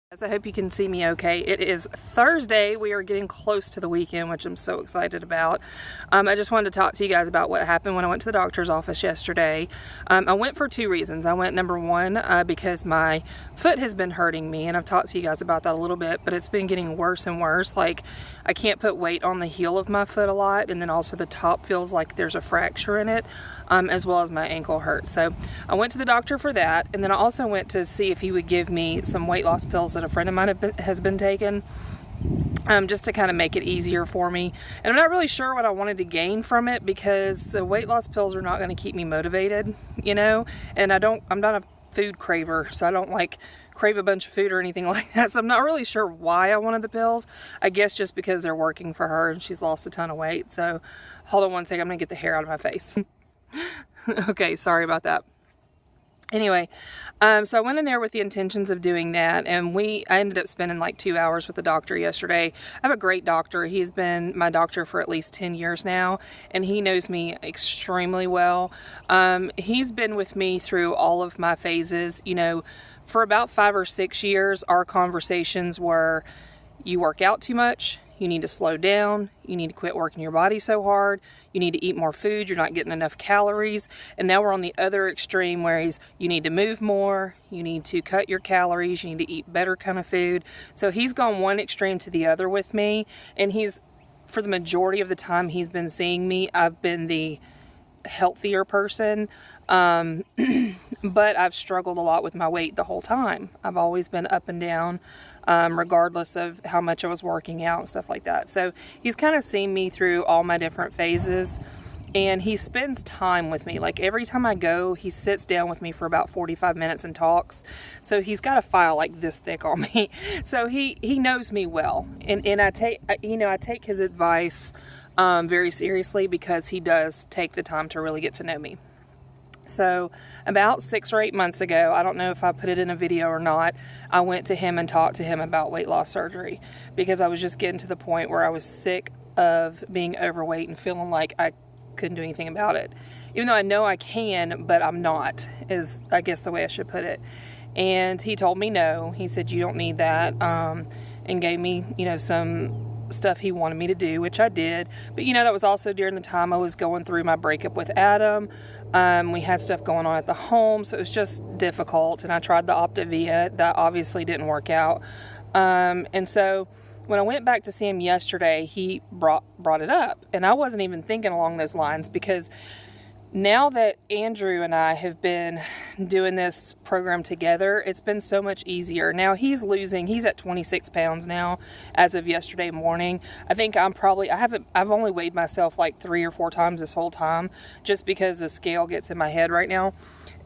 I hope you can see me okay. It is Thursday. We are getting close to the weekend, which I'm so excited about. I just wanted to talk to you guys about what happened when I went to the doctor's office yesterday. I went for two reasons. I went, number one, because my foot has been hurting me, and I've talked to you guys about that a little bit, but it's been getting worse and worse. Like, I can't put weight on the heel of my foot a lot, and then also the top feels like there's a fracture in it. As well as my ankle hurt. So I went to the doctor for that, and then I also went to see if he would give me some weight loss pills that a friend of mine has been taking, just to kind of make it easier for me. And I'm not really sure what I wanted to gain from it, because the weight loss pills are not going to keep me motivated, you know, and I'm not a food craver, so I don't like crave a bunch of food or anything like that. So I'm not really sure why I wanted the pills. I guess just because they're working for her and she's lost a ton of weight. So hold on one second, I'm gonna get the hair out of my face. Okay, sorry about that. Anyway, so I went in there with the intentions of doing that, and I ended up spending like 2 hours with the doctor yesterday. I have a great doctor. He's been my doctor for at least 10 years now, and he knows me extremely well. He's been with me through all of my phases. You know, for about 5 or 6 years, our conversations were, you work out too much, you need to slow down, you need to quit working your body so hard, you need to eat more food, you're not getting enough calories. And now we're on the other extreme where you need to move more, you need to cut your calories, you need to eat better kind of food. So he's gone one extreme to the other with me, and for the majority of the time he's been seeing me, I've been the healthier person. But I've struggled a lot with my weight the whole time. I've always been up and down, regardless of how much I was working out and stuff like that. So he's kind of seen me through all my different phases, and he spends time with me. Like, every time I go, he sits down with me for about 45 minutes and talks. So he's got a file like this thick on me. So he knows me well, and I take his advice very seriously, because he does take the time to really get to know me. So about 6 or 8 months ago, I don't know if I put it in a video or not, I went to him and talked to him about weight loss surgery, because I was just getting to the point where I was sick of being overweight and feeling like I couldn't do anything about it. Even though I know I can, but I'm not, is I guess the way I should put it. And he told me no. He said, you don't need that, and gave me, some stuff he wanted me to do, which I did. But that was also during the time I was going through my breakup with Adam. We had stuff going on at the home, so it was just difficult, and I tried the Optavia. That obviously didn't work out. And so when I went back to see him yesterday, he brought it up, and I wasn't even thinking along those lines, because now that Andrew and I have been doing this program together, it's been so much easier. Now he's at 26 pounds now as of yesterday morning. I think I've only weighed myself like 3 or 4 times this whole time, just because the scale gets in my head right now.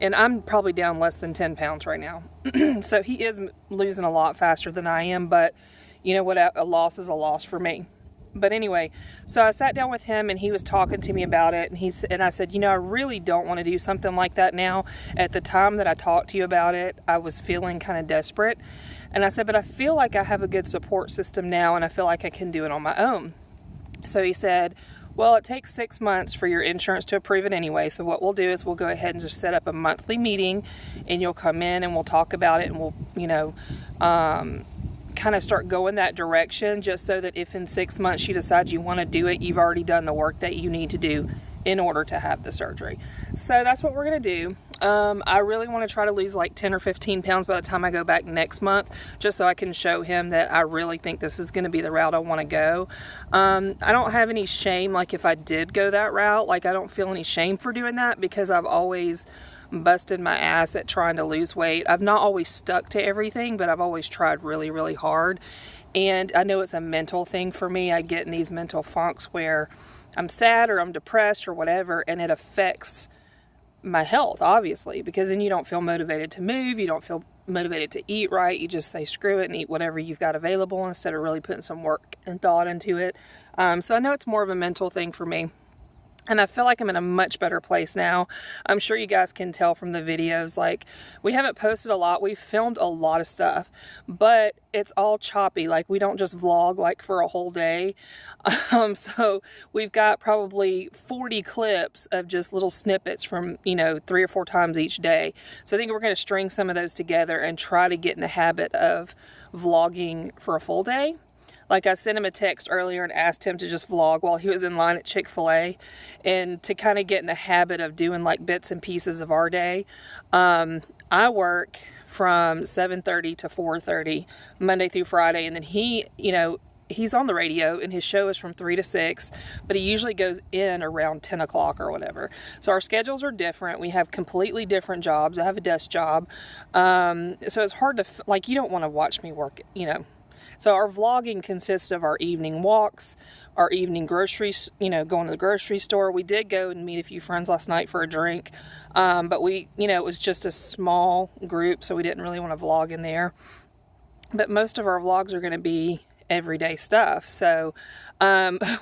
And I'm probably down less than 10 pounds right now. So he is losing a lot faster than I am, but you know what, a loss is a loss for me. But anyway, so I sat down with him, and he was talking to me about it, and I said, I really don't want to do something like that now. At the time that I talked to you about it, I was feeling kind of desperate, and I said, but I feel like I have a good support system now, and I feel like I can do it on my own. So he said, well, it takes 6 months for your insurance to approve it anyway, so what we'll do is we'll go ahead and just set up a monthly meeting, and you'll come in and we'll talk about it, and we'll, kind of start going that direction, just so that if in 6 months you decide you want to do it, you've already done the work that you need to do in order to have the surgery. So that's what we're going to do. I really want to try to lose like 10 or 15 pounds by the time I go back next month, just so I can show him that I really think this is going to be the route I want to go. I don't have any shame, like if I did go that route, like I don't feel any shame for doing that, because I've always busted my ass at trying to lose weight. I've not always stuck to everything, but I've always tried really, really hard. And I know it's a mental thing for me. I get in these mental funks where I'm sad or I'm depressed or whatever, and it affects my health, obviously, because then you don't feel motivated to move, you don't feel motivated to eat right, you just say screw it and eat whatever you've got available instead of really putting some work and thought into it. So I know it's more of a mental thing for me. And I feel like I'm in a much better place now. I'm sure you guys can tell from the videos, like, we haven't posted a lot. We've filmed a lot of stuff, but it's all choppy. Like, we don't just vlog like for a whole day. So we've got probably 40 clips of just little snippets from, 3 or 4 times each day. So I think we're going to string some of those together and try to get in the habit of vlogging for a full day. Like, I sent him a text earlier and asked him to just vlog while he was in line at Chick-fil-A, and to kind of get in the habit of doing like bits and pieces of our day. I work from 7:30 to 4:30 Monday through Friday, and then he's on the radio and his show is from 3 to 6, but he usually goes in around 10 o'clock or whatever. So our schedules are different. We have completely different jobs. I have a desk job. So it's hard to, you don't want to watch me work, So our vlogging consists of our evening walks, our evening groceries, going to the grocery store. We did go and meet a few friends last night for a drink, but it was just a small group, so we didn't really want to vlog in there. But most of our vlogs are going to be everyday stuff. So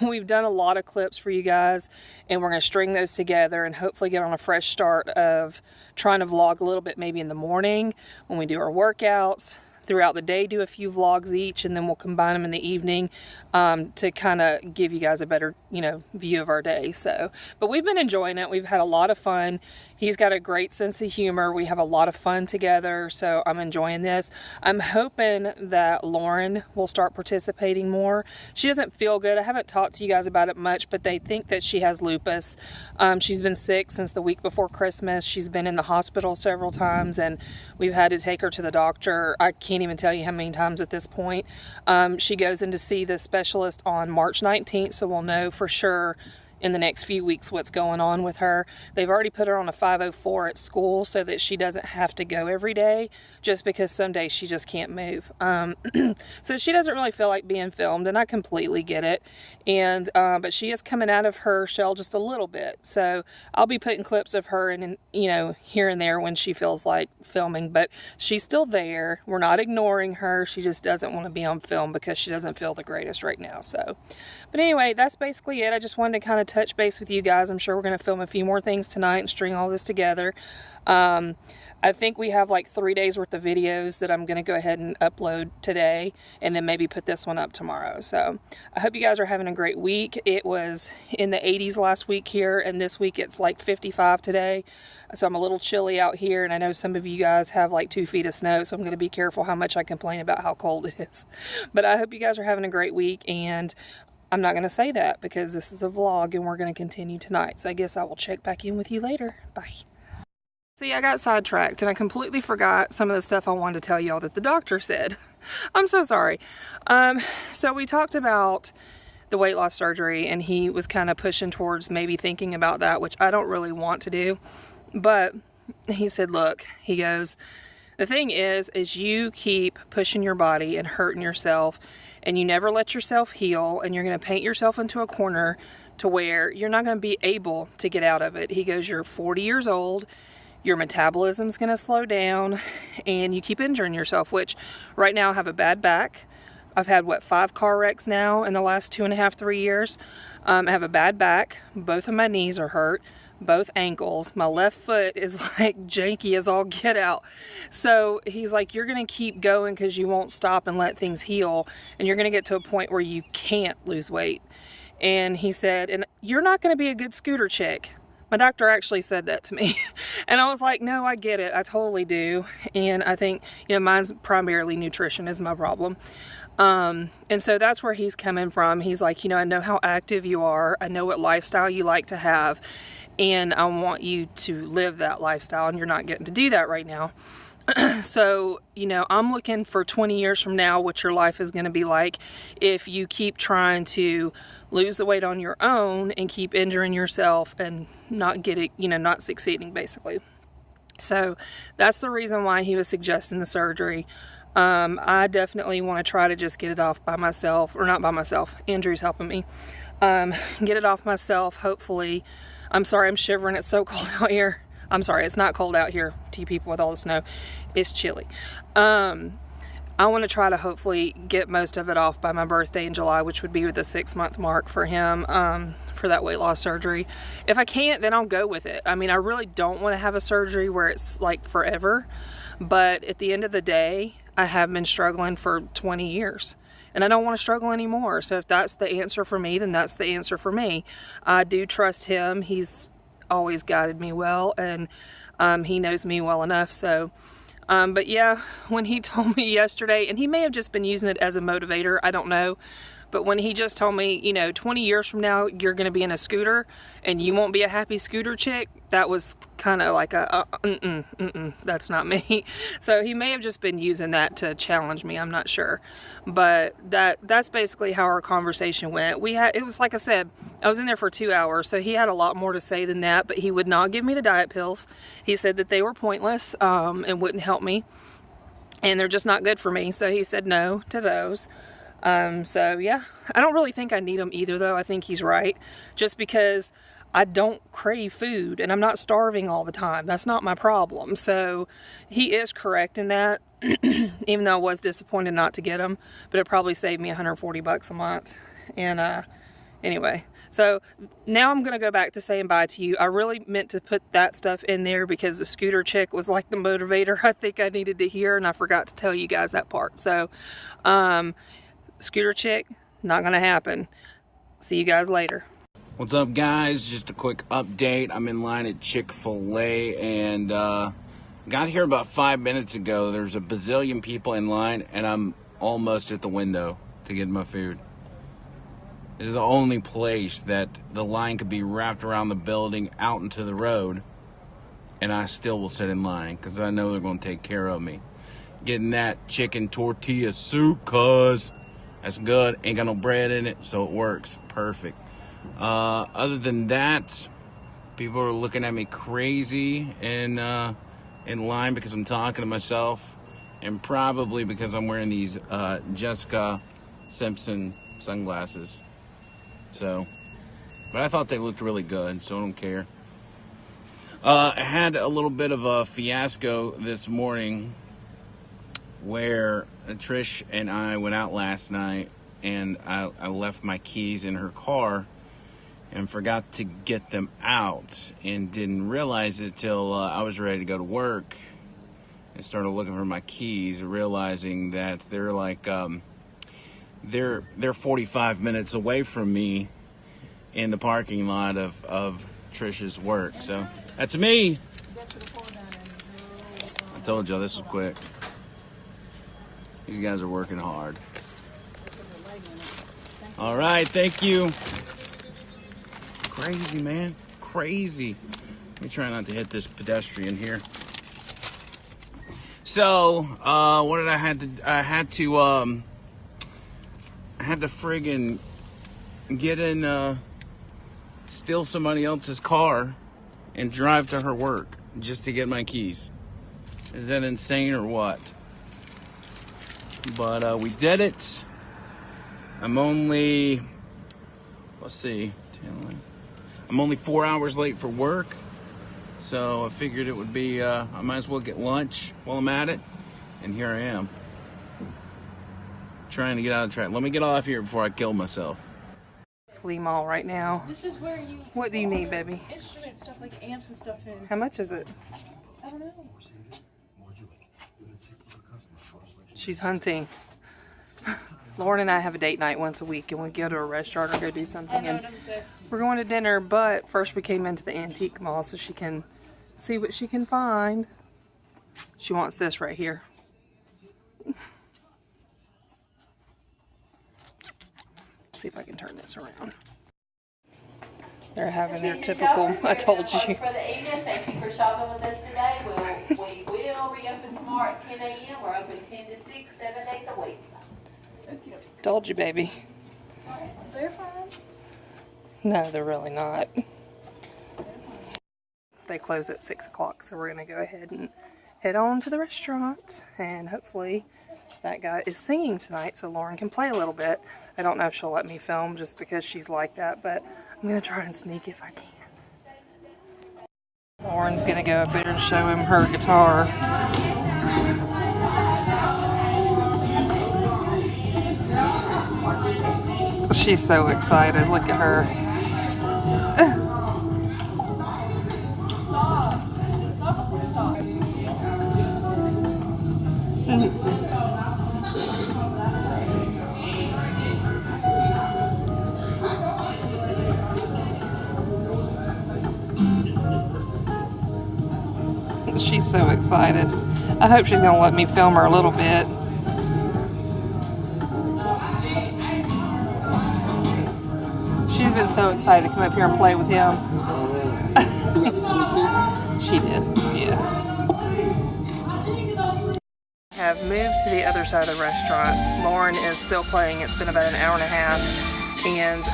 we've done a lot of clips for you guys, and we're going to string those together and hopefully get on a fresh start of trying to vlog a little bit maybe in the morning when we do our workouts. Throughout the day, do a few vlogs each, and then we'll combine them in the evening to kind of give you guys a better, view of our day. So, but we've been enjoying it. We've had a lot of fun. He's got a great sense of humor. We have a lot of fun together, so I'm enjoying this. I'm hoping that Lauren will start participating more. She doesn't feel good. I haven't talked to you guys about it much, but they think that she has lupus. She's been sick since the week before Christmas. She's been in the hospital several times, and we've had to take her to the doctor. I can't even tell you how many times at this point. She goes in to see the specialist on March 19th, so we'll know for sure in the next few weeks what's going on with her. They've already put her on a 504 at school so that she doesn't have to go every day, just because some days she just can't move. So she doesn't really feel like being filmed, and I completely get it. And but she is coming out of her shell just a little bit, so I'll be putting clips of her and here and there when she feels like filming. But she's still there. We're not ignoring her. She just doesn't want to be on film because she doesn't feel the greatest right now. So, but anyway, that's basically it. I just wanted to kind of touch base with you guys. I'm sure we're going to film a few more things tonight and string all this together. I think we have like 3 days worth of videos that I'm going to go ahead and upload today, and then maybe put this one up tomorrow. So I hope you guys are having a great week. It was in the 80s last week here, and this week it's like 55 today. So I'm a little chilly out here, and I know some of you guys have like 2 feet of snow, so I'm going to be careful how much I complain about how cold it is. But I hope you guys are having a great week, and I'm not going to say that because this is a vlog and we're going to continue tonight. So I guess I will check back in with you later. Bye. See, I got sidetracked and I completely forgot some of the stuff I wanted to tell y'all that the doctor said. I'm so sorry. So we talked about the weight loss surgery, and he was kind of pushing towards maybe thinking about that, which I don't really want to do. But he said, look, he goes, the thing is you keep pushing your body and hurting yourself, and you never let yourself heal, and you're going to paint yourself into a corner to where you're not going to be able to get out of it. He goes, you're 40 years old, your metabolism's going to slow down, and you keep injuring yourself, which right now I have a bad back. I've had, 5 car wrecks now in the last 2.5, 3 years. I have a bad back. Both of my knees are hurt. Both ankles. My left foot is like janky as all get out. So he's like, you're going to keep going because you won't stop and let things heal. And you're going to get to a point where you can't lose weight. And he said, and you're not going to be a good scooter chick. My doctor actually said that to me. And I was like, no, I get it. I totally do. And I think, mine's primarily nutrition is my problem. And so that's where he's coming from. He's like, I know how active you are. I know what lifestyle you like to have. And I want you to live that lifestyle, and you're not getting to do that right now. So, I'm looking for 20 years from now what your life is going to be like if you keep trying to lose the weight on your own and keep injuring yourself and not getting, not succeeding, basically. So that's the reason why he was suggesting the surgery. I definitely want to try to just get it off by myself, or not by myself. Andrew's helping me. Get it off myself, hopefully. I'm sorry, I'm shivering. It's so cold out here. I'm sorry, it's not cold out here to you people with all the snow. It's chilly. I'm I want to try to hopefully get most of it off by my birthday in July, which would be the 6-month mark for him, for that weight loss surgery. If I can't, then I'll go with it. I mean, I really don't want to have a surgery where it's like forever, but at the end of the day, I have been struggling for 20 years. And I don't want to struggle anymore. So if that's the answer for me, then that's the answer for me. I do trust him. He's always guided me well, and he knows me well enough. So, but yeah, when he told me yesterday, and he may have just been using it as a motivator, I don't know. But when he just told me, you know, 20 years from now, you're going to be in a scooter and you won't be a happy scooter chick, that was kind of like that's not me. So he may have just been using that to challenge me. I'm not sure. But that's basically how our conversation went. It was like I said, I was in there for 2 hours. So he had a lot more to say than that, but he would not give me the diet pills. He said that they were pointless, and wouldn't help me. And they're just not good for me. So he said no to those. So yeah, I don't really think I need them either though. I think he's right, just because I don't crave food and I'm not starving all the time. That's not my problem. So he is correct in that, even though I was disappointed not to get them, but it probably saved me $140 a month. And, anyway, so now I'm going to go back to saying bye to you. I really meant to put that stuff in there because the scooter chick was like the motivator I think I needed to hear, and I forgot to tell you guys that part. So, scooter chick, not gonna happen. See you guys later. What's up, guys? Just a quick update. I'm in line at Chick-fil-A and got here about 5 minutes ago. There's a bazillion people in line and I'm almost at the window to get my food. This is the only place that the line could be wrapped around the building out into the road, and I still will sit in line because I know they're going to take care of me. Getting that chicken tortilla soup, cuz that's good. Ain't got no bread in it, so it works. Perfect. Other than that, people are looking at me crazy in line because I'm talking to myself, and probably because I'm wearing these Jessica Simpson sunglasses. So, but I thought they looked really good, so I don't care. I had a little bit of a fiasco this morning where Trish and I went out last night, and I left my keys in her car and forgot to get them out, and didn't realize it till I was ready to go to work and started looking for my keys, realizing that they're like they're 45 minutes away from me in the parking lot of Trish's work. So that's me. I told y'all this was quick. These guys are working hard. All right, thank you. Crazy, man. Crazy. Let me try not to hit this pedestrian here. So, what did I had to friggin' get in, steal somebody else's car and drive to her work just to get my keys. Is that insane or what? But we did it. I'm only, let's see, I'm only 4 hours late for work. So I figured it would be, I might as well get lunch while I'm at it. And here I am. Trying to get out of the track. Let me get off here before I kill myself. Flea mall right now. This is where you... What do you need, baby? Instrument stuff like amps and stuff in. How much is it? I don't know. She's hunting. Lauren and I have a date night once a week, and we go to a restaurant or go do something. And we're going to dinner, but first we came into the antique mall so she can see what she can find. She wants this right here. See if I can turn this around. They're having their typical, I told you. For the evening, thank you for shopping with us today. We will reopen tomorrow at 10 a.m. We're open 10 to 6, 7 days a week. Told you, baby. They're fine. No, they're really not. They close at 6 o'clock, so we're going to go ahead and head on to the restaurant. And hopefully that guy is singing tonight so Lauren can play a little bit. I don't know if she'll let me film just because she's like that, but I'm going to try and sneak if I can. Lauren's going to go up there and show him her guitar. She's so excited. Look at her. She's so excited. I hope she's gonna let me film her a little bit. She's been so excited to come up here and play with him. You got the sweet tea? She did, yeah. Have moved to the other side of the restaurant. Lauren is still playing. It's been about an hour and a half. And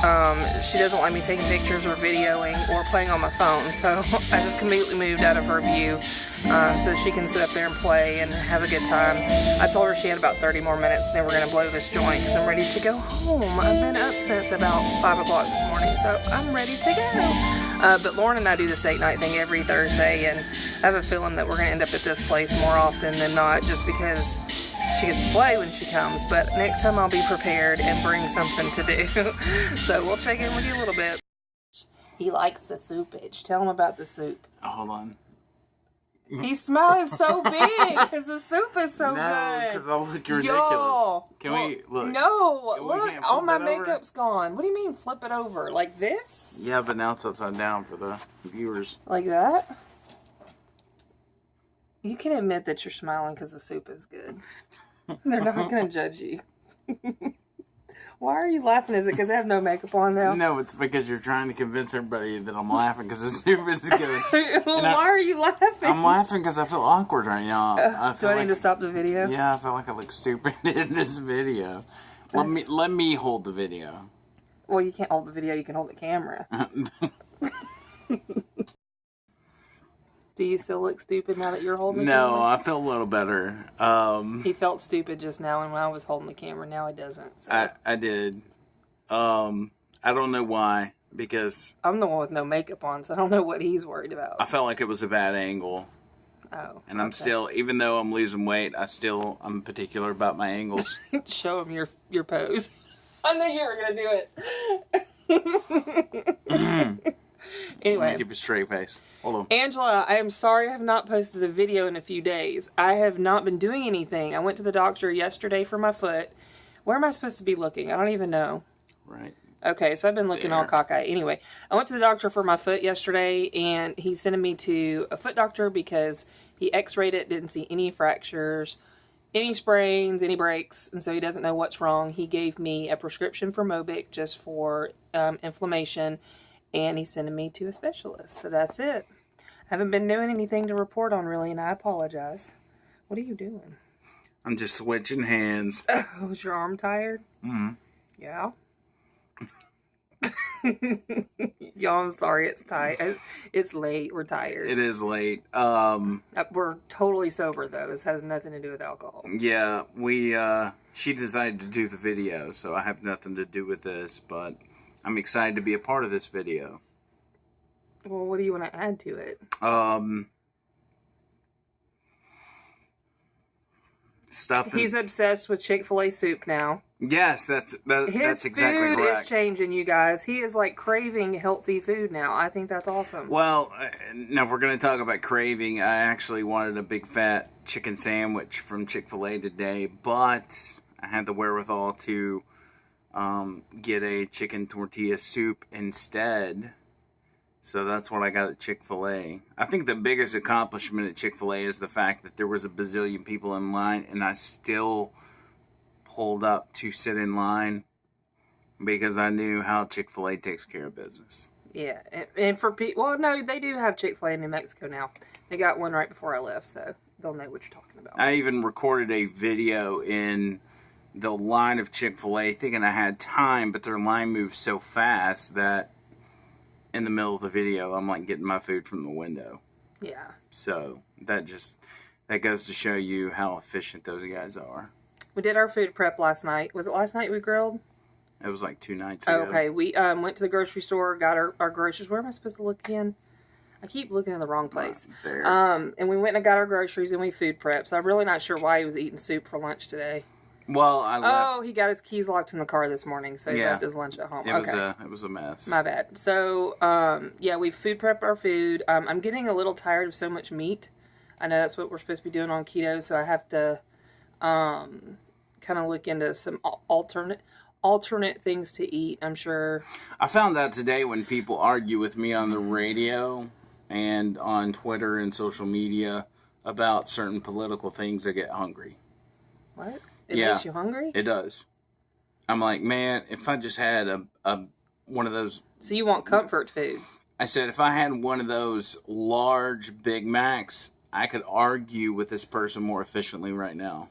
she doesn't like me taking pictures or videoing or playing on my phone. So I just completely moved out of her view so she can sit up there and play and have a good time. I told her she had about 30 more minutes and then we're going to blow this joint because I'm ready to go home. I've been up since about 5 o'clock this morning, so I'm ready to go. But Lauren and I do this date night thing every Thursday, and I have a feeling that we're going to end up at this place more often than not just because she gets to play when she comes. But next time I'll be prepared and bring something to do. So we'll check in with you a little bit. He likes the soupage. Tell him about the soup. Hold on. He's smiling so big because the soup is so good. No, because I'll look ridiculous. Yo, Can we look? No, We look, can't all flip my it over? makeup's gone. What do you mean flip it over? Like this? Yeah, but now it's upside down for the viewers. Like that? You can admit that you're smiling because the soup is good. They're not going to judge you. Why are you laughing? Is it because I have no makeup on now? No, it's because you're trying to convince everybody that I'm laughing because the soup is good. Why are you laughing? I'm laughing because I feel awkward right now. I Do feel I like, need to stop the video? Yeah, I feel like I look stupid in this video. Let me hold the video. Well, you can't hold the video. You can hold the camera. Do you still look stupid now that you're holding the No, camera? I feel a little better. He felt stupid just now, and when I was holding the camera, now he doesn't. So. I did. I don't know why, because I'm the one with no makeup on, so I don't know what he's worried about. I felt like it was a bad angle. Oh. And I'm still, even though I'm losing weight, I'm particular about my angles. Show him your pose. I knew you were gonna do it. Anyway. Keep a straight face. Hold on. Angela, I am sorry I have not posted a video in a few days. I have not been doing anything. I went to the doctor yesterday for my foot. Where am I supposed to be looking? I don't even know. Right. Okay, so I've been looking all cockeyed. Anyway, I went to the doctor for my foot yesterday, and he's sending me to a foot doctor because he x-rayed it, didn't see any fractures, any sprains, any breaks, and so he doesn't know what's wrong. He gave me a prescription for Mobic just for inflammation, and he's sending me to a specialist. So that's it. I haven't been doing anything to report on, really, and I apologize. What are you doing? I'm just switching hands. Oh, is your arm tired? Mm-hmm. Yeah. Y'all, I'm sorry, it's tight. It's late. We're tired. It is late. We're totally sober, though. This has nothing to do with alcohol. Yeah, she decided to do the video, so I have nothing to do with this, but I'm excited to be a part of this video. Well, what do you want to add to it? Stuff. He's obsessed with Chick-fil-A soup now. Yes, that's exactly His food correct. is changing, you guys. He is like craving healthy food now. I think that's awesome. Well, now if we're going to talk about craving, I actually wanted a big fat chicken sandwich from Chick-fil-A today, but I had the wherewithal to get a chicken tortilla soup instead. So that's what I got at Chick-fil-A. I think the biggest accomplishment at Chick-fil-A is the fact that there was a bazillion people in line, and I still pulled up to sit in line because I knew how Chick-fil-A takes care of business. Yeah, and for people, well, no, they do have Chick-fil-A in New Mexico now. They got one right before I left, so they'll know what you're talking about. I even recorded a video in the line of Chick-fil-A thinking I had time, but their line moved so fast that in the middle of the video, I'm like getting my food from the window. Yeah. So that goes to show you how efficient those guys are. We did our food prep last night. Was it last night we grilled? It was like 2 nights Oh, ago. okay. We went to the grocery store, got our groceries. Where am I supposed to look again? I keep looking in the wrong place. There. And we went and got our groceries and we food prepped. So I'm really not sure why he was eating soup for lunch today. Well, I left. Oh, he got his keys locked in the car this morning, so he Yeah. left his lunch at home. It Okay. was a mess. My bad. So, yeah, we food prep our food. I'm getting a little tired of so much meat. I know that's what we're supposed to be doing on keto, so I have to kind of look into some alternate things to eat. I'm sure. I found out today when people argue with me on the radio and on Twitter and social media about certain political things, I get hungry. What? It Yeah. makes you hungry? It does. I'm like, man, if I just had a one of those. So you want comfort food? I said, if I had one of those large Big Macs, I could argue with this person more efficiently right now.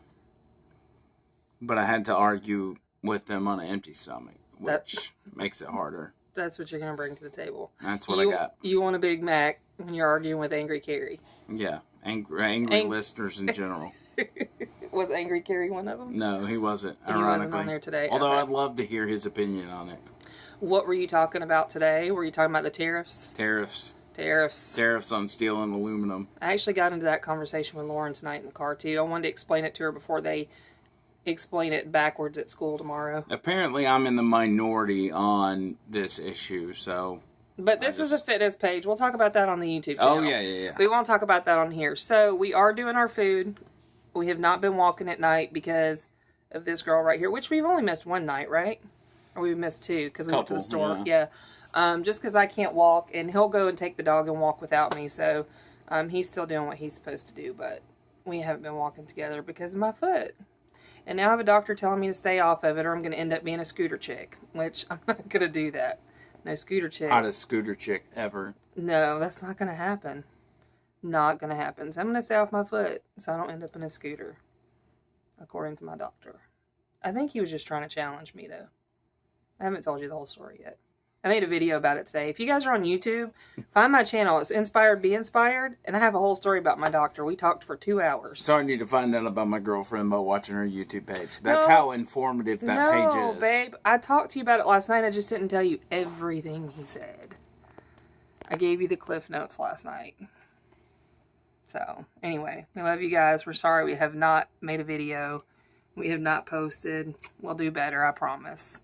But I had to argue with them on an empty stomach, which makes it harder. That's what you're going to bring to the table. That's what you, I got. You want a Big Mac when you're arguing with Angry Carrie. Yeah, angry listeners in general. Was Angry Carrie one of them? No, he wasn't. He Ironically, wasn't on there today. Although Okay. I'd love to hear his opinion on it. What were you talking about today? Were you talking about the tariffs? Tariffs Tariffs. on steel and aluminum. I actually got into that conversation with Lauren tonight in the car, too. I wanted to explain it to her before they explain it backwards at school tomorrow. Apparently, I'm in the minority on this issue, so. But this is a fitness page. We'll talk about that on the YouTube channel. Oh, yeah. We won't talk about that on here. So, we are doing our food. We have not been walking at night because of this girl right here, which we've only missed one night, right? Or we missed two because we went to the store. Yeah. Just because I can't walk, and he'll go and take the dog and walk without me. So, he's still doing what he's supposed to do, but we haven't been walking together because of my foot. And now I have a doctor telling me to stay off of it or I'm going to end up being a scooter chick, which I'm not going to do that. No scooter chick. Hottest scooter chick ever. No, that's not going to happen. Not going to happen. So I'm going to stay off my foot so I don't end up in a scooter, according to my doctor. I think he was just trying to challenge me, though. I haven't told you the whole story yet. I made a video about it today. If you guys are on YouTube, find my channel. It's Inspired Be Inspired, and I have a whole story about my doctor. We talked for 2 hours. So I need to find out about my girlfriend by watching her YouTube page. That's how informative that page is. No, babe. I talked to you about it last night. I just didn't tell you everything he said. I gave you the Cliff Notes last night. So, anyway, we love you guys. We're sorry we have not made a video. We have not posted. We'll do better, I promise.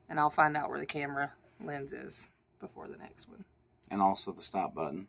And I'll find out where the camera lens is before the next one. And also the stop button.